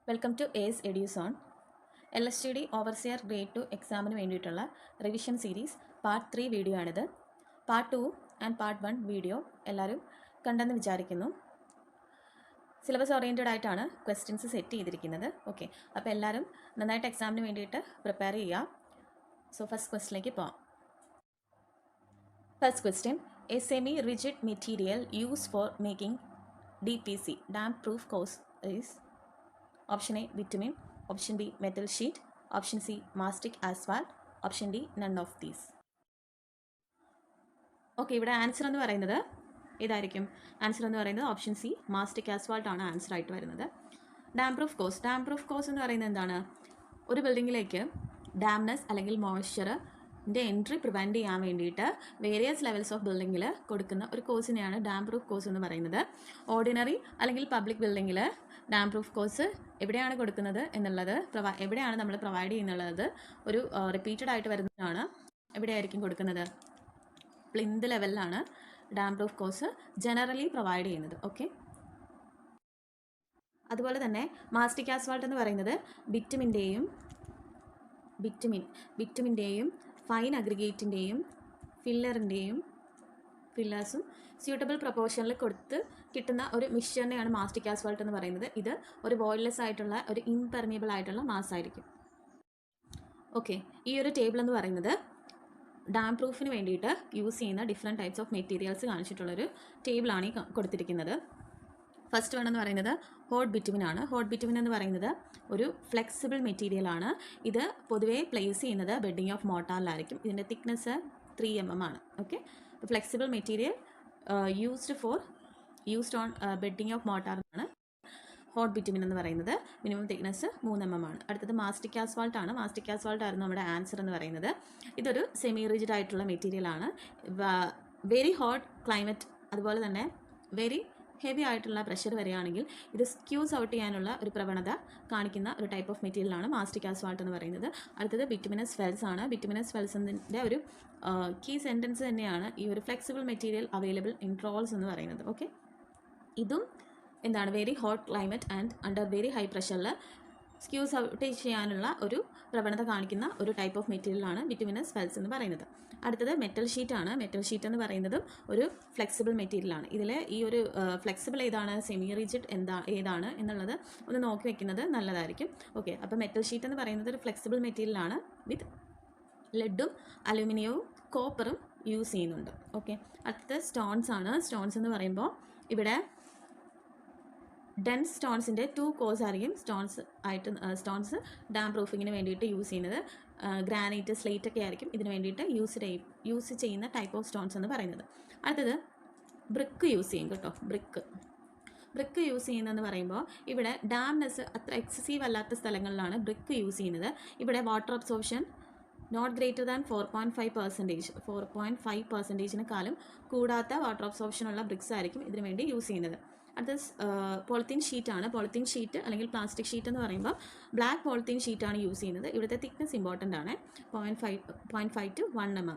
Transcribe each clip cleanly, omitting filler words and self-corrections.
Welcome to S Eduzone. LSTD overseer grade 2 എക്സാമിന് വേണ്ടിയിട്ടുള്ള revision series part 3 video ആണിത്. Part 2 and part 1 video എല്ലാവരും കണ്ടെന്ന് വിചാരിക്കുന്നു. സിലബസ് ഓറിയൻറ്റഡ് ആയിട്ടാണ് ക്വസ്റ്റ്യൻസ് സെറ്റ് ചെയ്തിരിക്കുന്നത്. ഓക്കെ, അപ്പോൾ എല്ലാവരും നന്നായിട്ട് എക്സാമിന് വേണ്ടിയിട്ട് പ്രിപ്പയർ ചെയ്യുക. സോ ഫസ്റ്റ് ക്വസ്റ്റിലേക്ക് പോകാം. First question: A semi rigid material use for making DPC dam proof course is option A bitumen, option B metal sheet, option C mastic asphalt, option D none of these. Okay, ഇവിടെ answer എന്ന് പറയുന്നത് ഇതായിരിക്കും. Answer എന്ന് പറയുന്നത് option C mastic asphalt ആണ് answer ആയിട്ട് വരുന്നത്. Dam proof course എന്ന് പറയുന്നത് എന്താണ്? ഒരു ബിൽഡിങ്ങിലേക്ക് ഡാംനെസ് അല്ലെങ്കിൽ മോയ്സ്ചറിൻ്റെ എൻട്രി പ്രിവെൻറ്റ് ചെയ്യാൻ വേണ്ടിയിട്ട് വേരിയസ് ലെവൽസ് ഓഫ് ബിൽഡിങ്ങിൽ കൊടുക്കുന്ന ഒരു കോഴ്സിനെയാണ് ഡാം പ്രൂഫ് കോഴ്സ് എന്ന് പറയുന്നത്. ഓർഡിനറി അല്ലെങ്കിൽ പബ്ലിക് ബിൽഡിങ്ങിൽ ഡാം പ്രൂഫ് കോഴ്സ് എവിടെയാണ് കൊടുക്കുന്നത് എന്നുള്ളത്, എവിടെയാണ് നമ്മൾ പ്രൊവൈഡ് ചെയ്യുന്നുള്ളത് ഒരു റിപ്പീറ്റഡ് ആയിട്ട് വരുന്നതാണ്. എവിടെയായിരിക്കും കൊടുക്കുന്നത്? പ്ലിന്ത് ലെവലിലാണ് dam proof course generally provide ചെയ്യുന്നത്. ഓക്കെ, അതുപോലെ തന്നെ മാസ്റ്റിക് ആസ്ഫാൾട്ട് എന്ന് പറയുന്നത് ബിറ്റുമിൻ്റെയും ഫൈൻ അഗ്രിഗേറ്റിൻ്റെയും ഫില്ലേഴ്സും സ്യൂട്ടബിൾ പ്രൊപ്പോർഷനിൽ കൊടുത്ത് കിട്ടുന്ന ഒരു മിക്സ്ചറിനെയാണ് മാസ്റ്റിക് ആസ്ഫാൾട്ട് എന്ന് പറയുന്നത്. ഇത് ഒരു വോയിഡ്ലെസ് ആയിട്ടുള്ള ഒരു ഇംപെർമിയബിൾ ആയിട്ടുള്ള മാസ് ആയിരിക്കും. ഓക്കെ, ഈ ഒരു ടേബിൾ എന്ന് പറയുന്നത് ഡാം പ്രൂഫിന് വേണ്ടിയിട്ട് യൂസ് ചെയ്യുന്ന ഡിഫറെൻറ്റ് ടൈപ്സ് ഓഫ് മെറ്റീരിയൽസ് കാണിച്ചിട്ടുള്ളൊരു ടേബിളാണ് ഈ കൊടുത്തിരിക്കുന്നത്. ഫസ്റ്റ് വൺ എന്ന് പറയുന്നത് ഹോട്ട് ബിറ്റുമിൻ ആണ്. ഹോട്ട് ബിറ്റുമിൻ എന്ന് പറയുന്നത് ഒരു ഫ്ലെക്സിബിൾ മെറ്റീരിയൽ ആണ്. ഇത് പൊതുവേ പ്ലേസ് ചെയ്യുന്നത് ബെഡിങ് ഓഫ് മോർട്ടാറിലായിരിക്കും. ഇതിൻ്റെ തിക്നെസ് 3 mm ആണ്. Okay, flexible material used on bedding of mortar ആണ് ഹോട്ട് ബിറ്റുമിൻ എന്ന് പറയുന്നത്. മിനിമം തിക്നെസ് 3 mm ആണ്. അടുത്തത് മാസ്റ്റിക് ആസ്ഫാൾട്ട് ആണ്. മാസ്റ്റിക് ആസ്ഫാൾട്ട് ആയിരുന്നു നമ്മുടെ ആൻസർ എന്ന് പറയുന്നത്. ഇതൊരു സെമി റിജിഡ് ആയിട്ടുള്ള മെറ്റീരിയൽ ആണ്. വെരി ഹോട്ട് ക്ലൈമറ്റ്, അതുപോലെ തന്നെ വെരി ഹെവി ആയിട്ടുള്ള പ്രഷർ വരികയാണെങ്കിൽ ഇത് സ്ക്യൂസ് ഔട്ട് ചെയ്യാനുള്ള ഒരു പ്രവണത കാണിക്കുന്ന ഒരു ടൈപ്പ് ഓഫ് മെറ്റീരിയലാണ് മാസ്റ്റിക് ആസ്ഫാൾട്ട് എന്ന് പറയുന്നത്. അടുത്തത് ബിറ്റുമിനസ് ഫെൽസ് ആണ്. ബിറ്റുമിനസ് ഫെൽസിൻ്റെ ഒരു കീ സെൻറ്റൻസ് തന്നെയാണ് ഈ ഒരു flexible material available in rolls എന്ന് പറയുന്നത്. ഓക്കെ, ഇതും എന്താണ്? Very hot climate and under very high പ്രഷറിൽ സ്ക്യൂസ് ഔട്ട് ചെയ്യാനുള്ള ഒരു പ്രവണത കാണിക്കുന്ന ഒരു ടൈപ്പ് ഓഫ് മെറ്റീരിയലാണ് ബിറ്റുമിനസ് ഫെൽസ് എന്ന് പറയുന്നത്. അടുത്തത് മെറ്റൽ ഷീറ്റ് ആണ്. മെറ്റൽ ഷീറ്റ് എന്ന് പറയുന്നതും ഒരു ഫ്ലെക്സിബിൾ മെറ്റീരിയലാണ്. ഇതിൽ ഈ ഒരു ഫ്ലെക്സിബിൾ ഏതാണ്, സെമി റിജിഡ് ഏതാണ് എന്നുള്ളത് ഒന്ന് നോക്കി വെക്കുന്നത് നല്ലതായിരിക്കും. ഓക്കെ, അപ്പോൾ മെറ്റൽ ഷീറ്റ് എന്ന് പറയുന്നത് ഒരു ഫ്ലെക്സിബിൾ മെറ്റീരിയലാണ്. വിത്ത് ലെഡും അലൂമിനിയവും കോപ്പറും യൂസ് ചെയ്യുന്നുണ്ട്. ഓക്കെ, അടുത്തത് സ്റ്റോൺസ് ആണ്. സ്റ്റോൺസ് എന്ന് പറയുമ്പോൾ ഇവിടെ ഡെൻസ് സ്റ്റോൺസിൻ്റെ 2 കോഴ്സ് ആയിരിക്കും സ്റ്റോൺസ് ഡാം പ്രൂഫിങ്ങിന് വേണ്ടിയിട്ട് യൂസ് ചെയ്യുന്നത്. ഗ്രാനൈറ്റ്, സ്ലേറ്റ് ഒക്കെ ആയിരിക്കും ഇതിന് വേണ്ടിയിട്ട് യൂസ് ചെയ്യുന്ന ടൈപ്പ് ഓഫ് സ്റ്റോൺസ് എന്ന് പറയുന്നത്. അടുത്തത് ബ്രിക്ക് യൂസ് ചെയ്യും കേട്ടോ. ബ്രിക്ക് യൂസ് ചെയ്യുന്നതെന്ന് പറയുമ്പോൾ ഇവിടെ ഡാംനെസ് അത്ര എക്സസീവ് അല്ലാത്ത സ്ഥലങ്ങളിലാണ് ബ്രിക്ക് യൂസ് ചെയ്യുന്നത്. ഇവിടെ water absorption not greater than 4.5%, കൂടാത്ത വാട്ടർ അബ്സോർപ്ഷൻ ഉള്ള ബ്രിക്സ് ആയിരിക്കും ഇതിനു വേണ്ടി യൂസ് ചെയ്യുന്നത്. അടുത്തത് പോളിത്തീൻ ഷീറ്റാണ്. പോളിത്തീൻ ഷീറ്റ് അല്ലെങ്കിൽ പ്ലാസ്റ്റിക് ഷീറ്റ് എന്ന് പറയുമ്പോൾ ബ്ലാക്ക് പോളിത്തീൻ ഷീറ്റാണ് യൂസ് ചെയ്യുന്നത്. ഇവിടുത്തെ തിക്നെസ് ഇമ്പോർട്ടൻ്റ് ആണ്. 0.5 to 1 mm.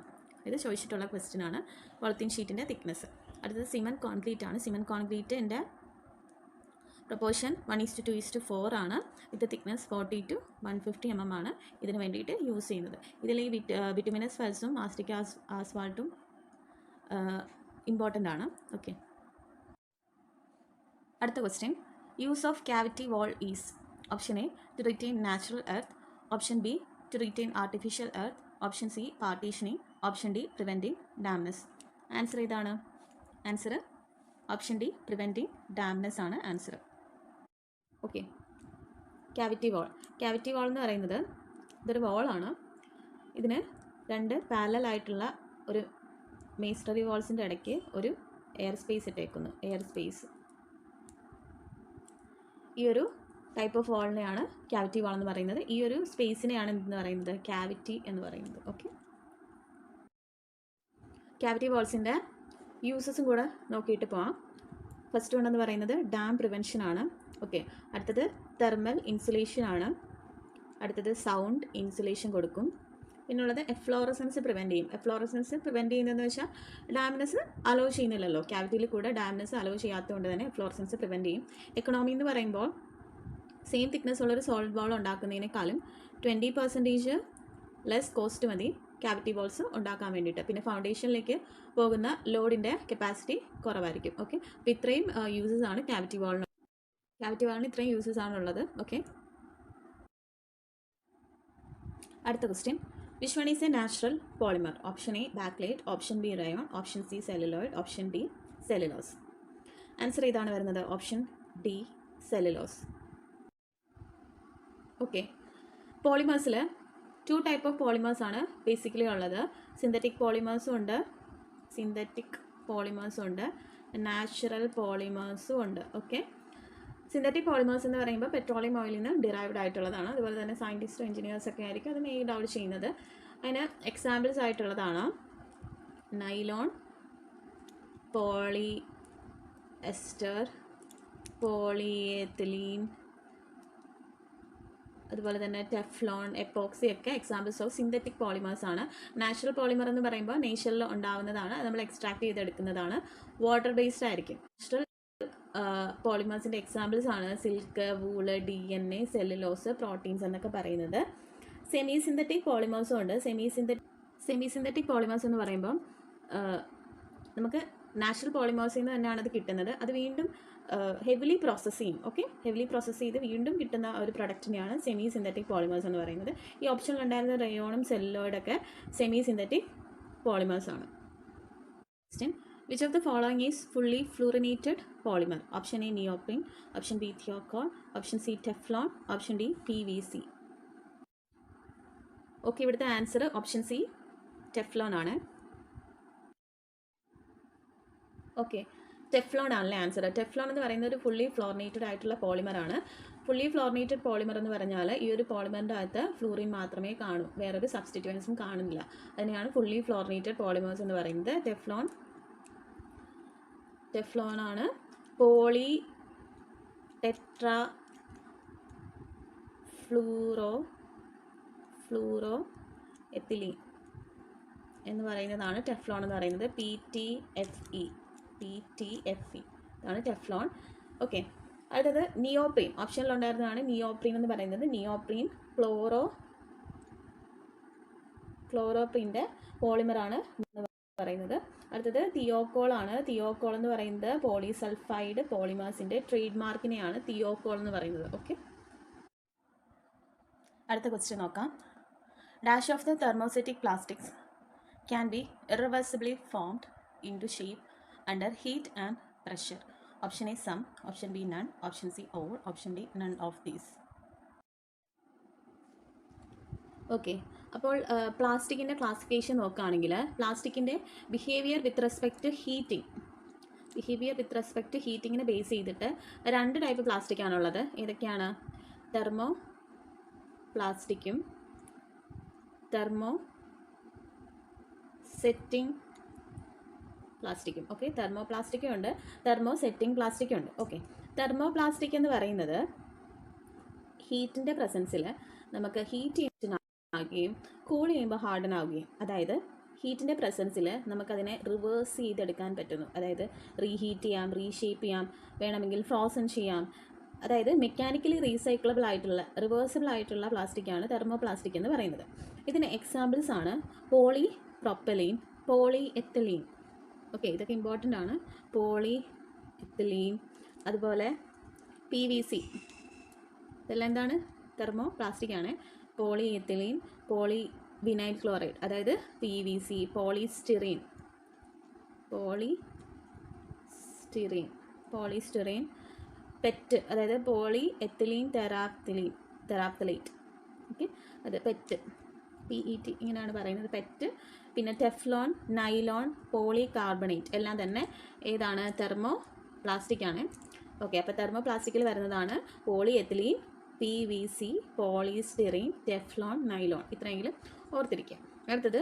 ഇത് ചോദിച്ചിട്ടുള്ള ക്വസ്റ്റ്യൻ ആണ്, പോളിത്തീൻ ഷീറ്റിൻ്റെ തിക്നെസ്. അടുത്തത് സിമൻറ്റ് കോൺക്രീറ്റ് ആണ്. സിമൻറ്റ് കോൺക്രീറ്റിൻ്റെ പ്രൊപ്പോർഷൻ 1:2:4 ആണ്. ഇത് തിക്നെസ് 40 to 150 mm ആണ് ഇതിന് വേണ്ടിയിട്ട് യൂസ് ചെയ്യുന്നത്. ഇതിൽ ഈ ബിറ്റുമിനസ് ഫെൽസും മാസ്റ്റിക് ആസ്ഫാൾട്ടും ഇമ്പോർട്ടൻ്റ് ആണ്. ഓക്കെ, അടുത്ത question: use of cavity wall is option A to retain natural earth, option B to retain artificial earth, option C partitioning, option D preventing dampness. Answer ഏതാണ്? Answer option D preventing dampness ആണ് answer. Okay, cavity wall എന്ന് പറയുന്നത് ഇതൊരു വാളാണ്. ഇതിന് 2 parallel ആയിട്ടുള്ള ഒരു masonry വാൾസിൻ്റെ ഇടയ്ക്ക് ഒരു എയർ സ്പേസ് ഇട്ടേക്കുന്നു. ഈ ഒരു ടൈപ്പ് ഓഫ് വാളിനെയാണ് ക്യാവിറ്റി വാൾ എന്ന് പറയുന്നത്. ഈ ഒരു സ്പേസിനെയാണ് എന്തെന്ന് പറയുന്നത്? ക്യാവിറ്റി എന്ന് പറയുന്നത്. ഓക്കെ, ക്യാവിറ്റി വാൾസിൻ്റെ യൂസസും കൂടെ നോക്കിയിട്ട് പോവാം. ഫസ്റ്റ് വൺ എന്ന് പറയുന്നത് ഡാം പ്രിവെൻഷൻ ആണ്. ഓക്കെ, അടുത്തത് തെർമൽ ഇൻസുലേഷൻ ആണ്. അടുത്തത് സൗണ്ട് ഇൻസുലേഷൻ കൊടുക്കും. പിന്നുള്ളത് എഫ്ലോറസൻസ് പ്രിവെൻറ്റ് ചെയ്യും. എഫ്ലോറസൻസ് പ്രിവെൻറ്റ് ചെയ്യുന്നതെന്ന് വെച്ചാൽ ഡാംനെസ് അലോ ചെയ്യുന്നില്ലല്ലോ, ക്യാവിറ്റിയിൽ കൂടെ ഡാംനെസ് അലോ ചെയ്യാത്തതുകൊണ്ട് തന്നെ എഫ്ലോറസൻസ് പ്രിവെൻറ്റ് ചെയ്യും. എക്കണോമി എന്ന് പറയുമ്പോൾ സെയിം തിക്നെസ് ഉള്ളൊരു സോളിഡ് ബോൾ ഉണ്ടാക്കുന്നതിനേക്കാളും 20% ലെസ് കോസ്റ്റ് മതി ക്യാവിറ്റി ബോൾസ് ഉണ്ടാക്കാൻ വേണ്ടിയിട്ട്. പിന്നെ ഫൗണ്ടേഷനിലേക്ക് പോകുന്ന ലോഡിൻ്റെ കപ്പാസിറ്റി കുറവായിരിക്കും. ഓക്കെ, അപ്പോൾ ഇത്രയും യൂസസ് ആണ് ക്യാവിറ്റി വാളിന് ഇത്രയും യൂസസ് ആണുള്ളത്. ഓക്കെ, അടുത്ത question, which one is a natural polymer? Option A Bakelite, option B rayon, option C celluloid, option D cellulose. Answer ഇതാണ് വരുന്നത്, ഓപ്ഷൻ ഡി സെല്ലുലോസ്. ഓക്കെ, പോളിമേഴ്സിൽ 2 ടൈപ്പ് ഓഫ് പോളിമേഴ്സ് ആണ് basically ഉള്ളത്. Synthetic പോളിമേഴ്സും ഉണ്ട്, natural പോളിമേഴ്സും ഉണ്ട്. Okay, synthetic polymers എന്ന് പറയുമ്പോൾ പെട്രോളിയം ഓയിലിൽ നിന്ന് ഡിറൈവ്ഡ് ആയിട്ടുള്ളതാണ്. അതുപോലെ തന്നെ സയൻറ്റിസ്റ്റോ എഞ്ചിനീയേഴ്സ് ഒക്കെ ആയിരിക്കും അത് മെയ്ഡ് ഔട്ട് ചെയ്യുന്നത്. അതിന് എക്സാമ്പിൾസ് ആയിട്ടുള്ളതാണ് നൈലോൺ, പോളി എസ്റ്റർ, പോളിയെത്തിലീൻ, അതുപോലെ തന്നെ ടെഫ്ലോൺ, എപ്പോക്സി ഒക്കെ എക്സാമ്പിൾസ് ഓഫ് സിന്തറ്റിക് പോളിമേഴ്സ് ആണ്. നാച്ചുറൽ പോളിമർ എന്ന് പറയുമ്പോൾ നേച്ചറിൽ ഉണ്ടാവുന്നതാണ്, അത് നമ്മൾ എക്സ്ട്രാക്ട് ചെയ്തെടുക്കുന്നതാണ്, വാട്ടർ ബേസ്ഡ് ആയിരിക്കും. നാച്ചുറൽ പോളിമേഴ്സിൻ്റെ എക്സാമ്പിൾസ് ആണ് silk, wool, DNA, cellulose, proteins എന്നൊക്കെ പറയുന്നത്. സെമി സിന്തറ്റിക് പോളിമേഴ്സും ഉണ്ട്. സെമി സിന്തറ്റിക് പോളിമേഴ്സ് എന്ന് പറയുമ്പം നമുക്ക് നാച്ചുറൽ പോളിമേഴ്സിൽ നിന്ന് തന്നെയാണ് അത് കിട്ടുന്നത്. അത് വീണ്ടും ഹെവിലി പ്രോസസ്സ് ചെയ്യും. ഓക്കെ, ഹെവിലി പ്രോസസ്സ് ചെയ്ത് വീണ്ടും കിട്ടുന്ന ഒരു പ്രൊഡക്റ്റിനെയാണ് സെമി സിന്തറ്റിക് പോളിമേഴ്സ് എന്ന് പറയുന്നത്. ഈ ഓപ്ഷനിലുണ്ടായിരുന്ന റയോണും സെല്ലുലോയിഡൊക്കെ സെമി സിന്തറ്റിക് പോളിമേഴ്സ് ആണ്. Which of the following is fully fluorinated polymer? Option A neoprene, option B thiocol, option C teflon, option D PVC. Okay, ഇവിടുത്തെ ആൻസർ ഓപ്ഷൻ സി ടെഫ്ലോൺ ആണ്. Okay, Teflon ആണല്ലേ answer. Teflon എന്ന് പറയുന്നത് ഒരു fully ഫ്ലോറിനേറ്റഡ് ആയിട്ടുള്ള polymer ആണ്. Fully ഫ്ലോറിനേറ്റഡ് polymer എന്ന് പറഞ്ഞാൽ ഈ ഒരു പോളിമറിൻ്റെ അകത്ത് ഫ്ലൂറിൻ മാത്രമേ കാണൂ, വേറൊരു സബ്സ്റ്റിറ്റ്യൂവൻസും കാണില്ല. അതിനെയാണ് ഫുള്ളി ഫ്ലോറിനേറ്റഡ് പോളിമേഴ്സ് എന്ന് പറയുന്നത്. ടെഫ്ലോൺ ആണ്. പോളി ടെട്രാ ഫ്ലൂറോ എത്തിലീൻ എന്ന് പറയുന്നതാണ് ടെഫ്ലോൺ എന്ന് പറയുന്നത്. PTFE ഇതാണ് ടെഫ്ലോൺ. ഓക്കെ, അടുത്തത് നിയോപ്രീൻ. ഓപ്ഷനിലുണ്ടായിരുന്നതാണ് നിയോപ്രീൻ എന്ന് പറയുന്നത്. നിയോപ്രീൻ ക്ലോറോപ്രീൻ്റെ പോളിമറാണ് പറയുന്നത്. അടുത്തത് തിയോക്കോൾ ആണ്. തിയോക്കോൾ എന്ന് പറയുന്നത് പോളിസൾഫൈഡ് പോളിമേഴ്സിൻ്റെ ട്രേഡ് മാർക്കിനെയാണ് തിയോക്കോൾ എന്ന് പറയുന്നത്. ഓക്കെ, അടുത്ത ക്വസ്റ്റ്യൻ നോക്കാം. Dash of the thermosetting plastics can be irreversibly formed into shape under heat and pressure? Option A some, option B none, option C all, option D none of these. Okay, അപ്പോൾ പ്ലാസ്റ്റിക്കിൻ്റെ classification നോക്കുകയാണെങ്കിൽ പ്ലാസ്റ്റിക്കിൻ്റെ behaviour with respect ഹീറ്റിങ്ങിനെ base ചെയ്തിട്ട് 2 type പ്ലാസ്റ്റിക്കാണുള്ളത്. ഏതൊക്കെയാണ്? Thermo പ്ലാസ്റ്റിക്കും thermo setting പ്ലാസ്റ്റിക്കും. ഓക്കെ, തെർമോ പ്ലാസ്റ്റിക്കും ഉണ്ട്, തെർമോ സെറ്റിംഗ് പ്ലാസ്റ്റിക്കും ഉണ്ട്. ഓക്കെ, തെർമോ പ്ലാസ്റ്റിക് എന്ന് പറയുന്നത് ഹീറ്റിൻ്റെ പ്രസൻസിൽ നമുക്ക് ഹീറ്റ് ആകുകയും കൂൾ ചെയ്യുമ്പോൾ ഹാർഡൻ ആവുകയും, അതായത് ഹീറ്റിൻ്റെ പ്രസൻസിൽ നമുക്കതിനെ റിവേഴ്സ് ചെയ്തെടുക്കാൻ പറ്റുന്നു. അതായത് റീഹീറ്റ് ചെയ്യാം, റീഷേപ്പ് ചെയ്യാം, വേണമെങ്കിൽ ഫ്രോസൺ ചെയ്യാം. അതായത് മെക്കാനിക്കലി റീസൈക്കിളബിൾ ആയിട്ടുള്ള റിവേഴ്സിബിൾ ആയിട്ടുള്ള പ്ലാസ്റ്റിക്കാണ് തെർമോ പ്ലാസ്റ്റിക് എന്ന് പറയുന്നത്. ഇതിന് എക്സാമ്പിൾസ് ആണ് polypropylene, polyethylene. Okay, ഇതൊക്കെ ഇമ്പോർട്ടൻ്റ് ആണ്. പോളി എത്തലീൻ, അതുപോലെ PVC, ഇതെല്ലാം എന്താണ്? തെർമോ പ്ലാസ്റ്റിക് ആണ്. Polyethylene, polyvinyl chloride അതായത് PVC, പോളിസ്റ്റിറീൻ, പെറ്റ് അതായത് പോളി എത്തിലീൻ തെറാപ്തലൈറ്റ്. ഓക്കെ, അത് പെറ്റ്, PET ഇങ്ങനെയാണ് പറയുന്നത്, പെറ്റ്. പിന്നെ ടെഫ്ലോൺ, നൈലോൺ, പോളി കാർബണേറ്റ് എല്ലാം തന്നെ ഏതാണ്? തെർമോ പ്ലാസ്റ്റിക് ആണ്. ഓക്കെ, അപ്പോൾ തെർമോ പ്ലാസ്റ്റിക്കിൽ വരുന്നതാണ് poly ethylene, PVC, polystyrene, Teflon, nylon. ഇത്രയെങ്കിലും ഓർത്തിരിക്കുക. അടുത്തത്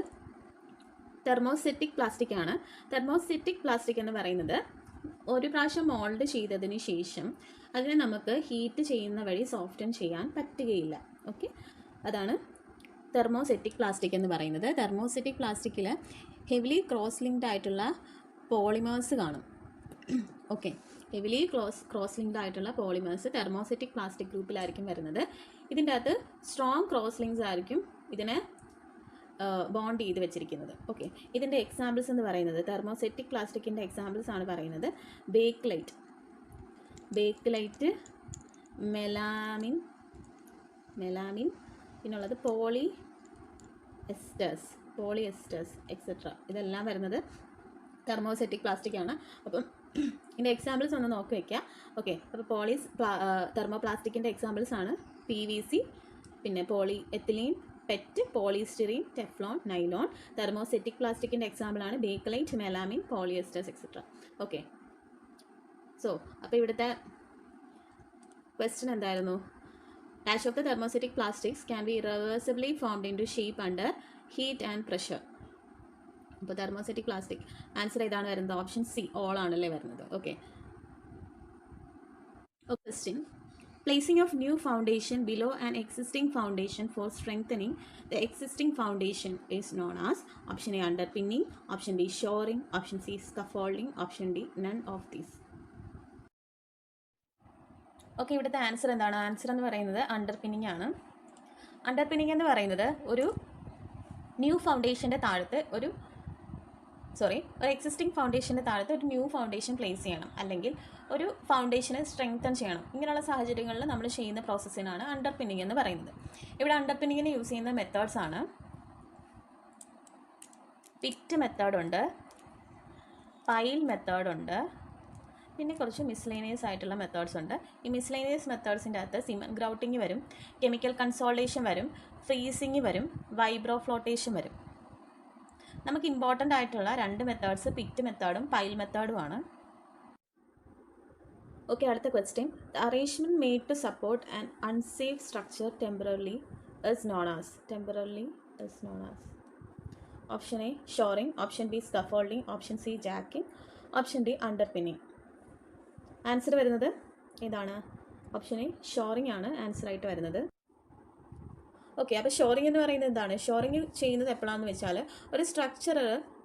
തെർമോസെറ്റിക് പ്ലാസ്റ്റിക് ആണ്. തെർമോസെറ്റിക് പ്ലാസ്റ്റിക് എന്ന് പറയുന്നത് ഒരു പ്രാവശ്യം മോൾഡ് ചെയ്തതിന് ശേഷം അതിനെ നമുക്ക് ഹീറ്റ് ചെയ്യുന്ന വഴി സോഫ്റ്റൻ ചെയ്യാൻ പറ്റുകയില്ല. ഓക്കെ, അതാണ് തെർമോസെറ്റിക് പ്ലാസ്റ്റിക് എന്ന് പറയുന്നത്. തെർമോസെറ്റിക് പ്ലാസ്റ്റിക്കിൽ ഹെവിലി ക്രോസ് ലിങ്ക്ഡ് ആയിട്ടുള്ള പോളിമേഴ്സ് കാണും. ഓക്കെ, ഹെവിലി ക്രോസ് ലിങ്ക്ഡ് ആയിട്ടുള്ള പോളിമേഴ്സ് തെർമോസെറ്റിക് പ്ലാസ്റ്റിക് ഗ്രൂപ്പിലായിരിക്കും വരുന്നത്. ഇതിൻ്റെ അകത്ത് സ്ട്രോങ് ക്രോസ് ലിങ്ക്സ് ആയിരിക്കും ഇതിനെ ബോണ്ട് ചെയ്ത് വെച്ചിരിക്കുന്നത്. ഓക്കെ, ഇതിൻ്റെ എക്സാമ്പിൾസ് എന്ന് പറയുന്നത് തെർമോസെറ്റിക് പ്ലാസ്റ്റിക്കിൻ്റെ എക്സാമ്പിൾസ് ആണ് പറയുന്നത്. ബേക്ക്ലൈറ്റ്, മെലാമിൻ, പിന്നുള്ളത് പോളി എസ്റ്റേഴ്സ് എക്സെട്ര. ഇതെല്ലാം വരുന്നത് തെർമോസെറ്റിക് പ്ലാസ്റ്റിക് ആണ്. അപ്പം ഇതിൻ്റെ എക്സാമ്പിൾസ് ഒന്ന് നോക്കി വയ്ക്കുക. ഓക്കെ, അപ്പോൾ തെർമോപ്ലാസ്റ്റിക്കിൻ്റെ എക്സാമ്പിൾസ് ആണ് PVC, പിന്നെ poly ethylene, PET, polystyrene, Teflon, nylon. Thermosetting പ്ലാസ്റ്റിക്കിൻ്റെ എക്സാമ്പിളാണ് Bakelite, melamine, polyesters etcetera. Okay, so അപ്പോൾ ഇവിടുത്തെ ക്വസ്റ്റ്യൻ എന്തായിരുന്നു? Dash of the thermostatic plastics can be irreversibly formed into shape under heat and pressure. അപ്പോൾ തെർമോസെറ്റിക് plastic answer ഏതാണ് വരുന്നത്? Option C, all ആണല്ലേ വരുന്നത്. Okay, question. Placing of new foundation below an existing foundation for strengthening the existing foundation is known as option A underpinning, option B shoring, option C scaffolding, option D none of these. Okay, ഇവിടുത്തെ answer എന്താണ്? Answer എന്ന് പറയുന്നത് underpinning ആണ്. Underpinning എന്ന് പറയുന്നത് ഒരു new ഫൗണ്ടേഷൻ്റെ താഴത്ത് ഒരു എക്സിസ്റ്റിംഗ് ഫൗണ്ടേഷൻ്റെ താഴത്ത് ഒരു ന്യൂ ഫൗണ്ടേഷൻ പ്ലേസ് ചെയ്യണം, അല്ലെങ്കിൽ ഒരു ഫൗണ്ടേഷനെ സ്ട്രെങ്തൻ ചെയ്യണം. ഇങ്ങനെയുള്ള സാഹചര്യങ്ങളിൽ നമ്മൾ ചെയ്യുന്ന പ്രോസസ്സിനാണ് അണ്ടർപിന്നിങ് എന്ന് പറയുന്നത്. ഇവിടെ അണ്ടർപിന്നിങ്ങിന് യൂസ് ചെയ്യുന്ന മെത്തേഡ്സ് ആണ് പിറ്റ് മെത്തേഡുണ്ട്, പൈൽ മെത്തേഡുണ്ട്, പിന്നെ കുറച്ച് മിസ്ലേനിയസ് ആയിട്ടുള്ള മെത്തേഡ്സ് ഉണ്ട്. ഈ മിസ്ലേനിയസ് മെത്തേഡ്സിൻ്റെ അകത്ത് സിമൻറ്റ് ഗ്രൗട്ടിങ് വരും, കെമിക്കൽ കൺസോൾട്ടേഷൻ വരും, ഫ്രീസിങ് വരും, വൈബ്രോ ഫ്ലോട്ടേഷൻ വരും. നമുക്ക് ഇമ്പോർട്ടൻ്റ് ആയിട്ടുള്ള രണ്ട് മെത്തേഡ്സ് പിറ്റ് മെത്തേഡും പൈൽ മെത്തേഡുമാണ്. ഓക്കെ, അടുത്ത question. The arrangement made to support an unsafe structure temporarily is known as. Option A shoring, option B scaffolding, option C jacking, option D underpinning. Answer വരുന്നത് ഏതാണ്? Option A shoring ആണ് answer ആയിട്ട് വരുന്നത്. Okay, അപ്പോൾ shoring എന്ന് പറയുന്നത് എന്താണ്? Shoring ചെയ്യുന്നത് എപ്പോഴാണെന്ന് വെച്ചാൽ ഒരു സ്ട്രക്ചർ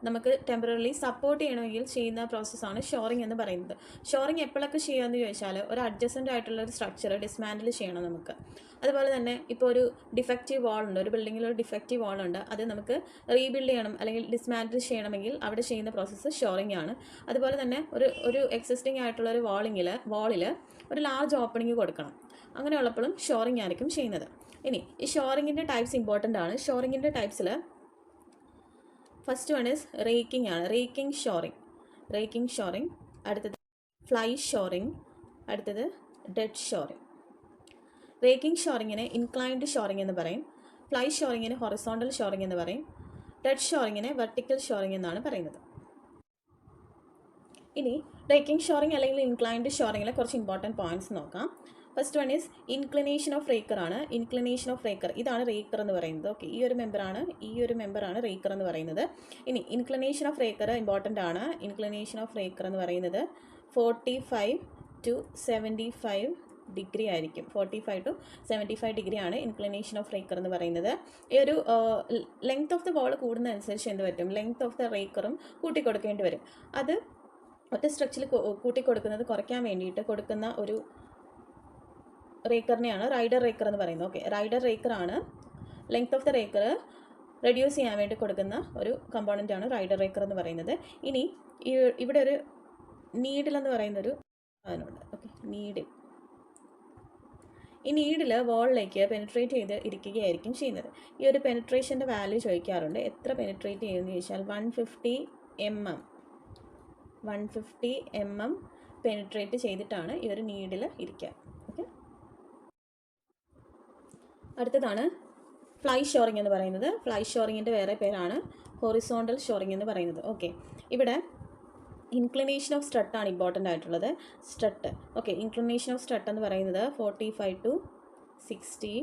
നമുക്ക് ടെമ്പററിലി സപ്പോർട്ട് ചെയ്യണമെങ്കിൽ ചെയ്യുന്ന പ്രോസസ്സാണ് ഷോറിംഗ് എന്ന് പറയുന്നത്. ഷോറിംഗ് എപ്പോഴൊക്കെ ചെയ്യുകയെന്ന് ചോദിച്ചാൽ ഒരു അഡ്ജസൻ്റ് ആയിട്ടുള്ള ഒരു സ്ട്രക്ചർ ഡിസ്മാൻഡിൽ ചെയ്യണം നമുക്ക്. അതുപോലെ തന്നെ ഇപ്പോൾ ഒരു ഡിഫക്റ്റീവ് വാൾ ഉണ്ട്, ഒരു ബിൽഡിങ്ങിൽ ഒരു ഡിഫക്റ്റീവ് വാൾ ഉണ്ട്, അത് നമുക്ക് റീബിൽഡ് ചെയ്യണം അല്ലെങ്കിൽ ഡിസ്മാൻഡിൽ ചെയ്യണമെങ്കിൽ അവിടെ ചെയ്യുന്ന പ്രോസസ്സ് ഷോറിംഗ് ആണ്. അതുപോലെ തന്നെ ഒരു എക്സിസ്റ്റിംഗ് ആയിട്ടുള്ള ഒരു വാളിൽ ഒരു ലാർജ് ഓപ്പണിംഗ് കൊടുക്കണം. അങ്ങനെയുള്ളപ്പോഴും ഷോറിംഗ് ആയിരിക്കും ചെയ്യുന്നത്. ഇനി ഈ ഷോറിങ്ങിൻ്റെ ടൈപ്സ് ഇമ്പോർട്ടൻ്റ് ആണ്. ഷോറിങ്ങിൻ്റെ ടൈപ്സിൽ ഫസ്റ്റ് വൺ ഈസ് റേക്കിംഗ് ആണ്, റേക്കിംഗ് ഷോറിംഗ്. അടുത്തത് ഫ്ലൈ ഷോറിംഗ്, അടുത്തത് ഡെഡ് ഷോറിംഗ്. റേക്കിംഗ് ഷോറിങ്ങിനെ ഇൻക്ലൈൻഡ് ഷോറിംഗ് എന്ന് പറയും, ഫ്ലൈ ഷോറിങ്ങിന് ഹൊറിസോണ്ടൽ ഷോറിംഗ് എന്ന് പറയും, ഡെഡ് ഷോറിങ്ങിനെ വെർട്ടിക്കൽ ഷോറിംഗ് എന്നാണ് പറയുന്നത്. ഇനി റേക്കിംഗ് ഷോറിംഗ് അല്ലെങ്കിൽ ഇൻക്ലൈൻഡ് ഷോറിങ്ങിലെ കുറച്ച് ഇമ്പോർട്ടൻറ്റ് പോയിന്റ്സ് നോക്കാം. First one is inclination of raker ആണ്. ഇൻക്ലിനേഷൻ ഓഫ് റേക്കർ, ഇതാണ് റേക്കർ എന്ന് പറയുന്നത്. ഓക്കെ, ഈ ഒരു മെമ്പറാണ് റേക്കർ എന്ന് പറയുന്നത്. ഇനി ഇൻക്ലിനേഷൻ ഓഫ് റേക്കർ ഇമ്പോർട്ടൻ്റ് ആണ്. ഇൻക്ലിനേഷൻ ഓഫ് റേക്കർ എന്ന് പറയുന്നത് 45 to 75 ഡിഗ്രി ആയിരിക്കും. 45 to 75 ഡിഗ്രി ആണ് ഇൻക്ലിനേഷൻ ഓഫ് റേക്കർ എന്ന് പറയുന്നത്. ഈ ഒരു ലെങ്ത് ഓഫ് ദ ബോൾ കൂടുന്നതനുസരിച്ച് എന്ത് പറ്റും? ലെങ്ത് ഓഫ് ദ റേക്കറും കൂട്ടിക്കൊടുക്കേണ്ടി വരും. അത് ഒറ്റ സ്ട്രക്ചറിൽ കൂട്ടിക്കൊടുക്കുന്നത് കുറയ്ക്കാൻ വേണ്ടിയിട്ട് കൊടുക്കുന്ന ഒരു റേക്കറിനെയാണ് റൈഡർ റേക്കർ എന്ന് പറയുന്നത്. ഓക്കെ, റൈഡർ റേക്കർ ആണ് ലെങ്ത് ഓഫ് ദ റേക്കർ റെഡ്യൂസ് ചെയ്യാൻ വേണ്ടി കൊടുക്കുന്ന ഒരു കമ്പോണൻ്റ് ആണ് റൈഡർ റേക്കർ എന്ന് പറയുന്നത്. ഇനി ഇവിടെ ഒരു നീഡിൽ എന്ന് പറയുന്നൊരു സാധനമുണ്ട്. ഓക്കെ, ഈ നീഡിൽ വാളിലേക്ക് പെനിട്രേറ്റ് ചെയ്ത് ഇരിക്കുകയായിരിക്കും ചെയ്യുന്നത്. ഈ ഒരു പെനിട്രേഷൻ്റെ വാല്യൂ ചോദിക്കാറുണ്ട്. എത്ര പെനിട്രേറ്റ് ചെയ്യുമെന്ന് ചോദിച്ചാൽ 150 mm പെനിട്രേറ്റ് ചെയ്തിട്ടാണ് ഈ ഒരു നീഡിൽ ഇരിക്കുക. ഓക്കെ, അടുത്തതാണ് ഫ്ലൈ ഷോറിംഗ് എന്ന് പറയുന്നത്. ഫ്ലൈ ഷോറിങ്ങിൻ്റെ വേറെ പേരാണ് ഹൊറിസോണ്ടൽ ഷോറിംഗ് എന്ന് പറയുന്നത്. ഓക്കെ, ഇവിടെ ഇൻക്ലിനേഷൻ ഓഫ് സ്ട്രട്ടാണ് ഇമ്പോർട്ടൻ്റ് ആയിട്ടുള്ളത്. Strut, okay, inclination of strut എന്ന് പറയുന്നത് 45 to 60